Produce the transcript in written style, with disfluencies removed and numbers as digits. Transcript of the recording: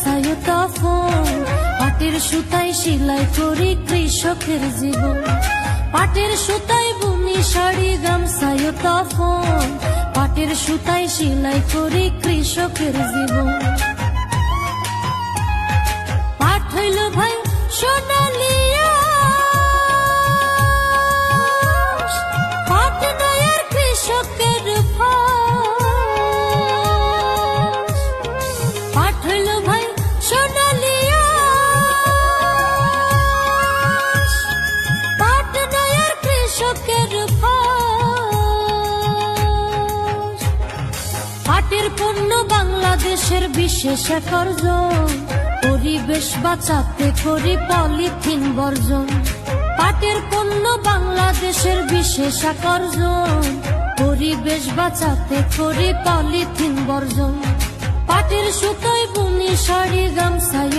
গামছায় তফন, পাটের সুতায় সেলাই করি কৃষকের জীবন। পাটের সুতায় বুনি শাড়ি গামছায় তফন, পাটের সুতায় সেলাই করি কৃষকের জীবন। পাট হইল ভাই সোনালি আঁশ, পাট নয় আর কৃষকের ফাঁস। পাট হইল ভাই সোনালি আঁশ, পাট নয় আর কৃষকের ফাঁস। পাটের পণ্য বাংলাদেশের বিশেষ এক অর্জন, পরিবেশ বাঁচাতে করি পলিথিন বর্জন। পাটের পণ্য বাংলাদেশের বিশেষ এক অর্জন, পরিবেশ বাঁচাতে করি পলিথিন বর্জন। পাটের সুতোয় বুনি শাড়ি গামছায়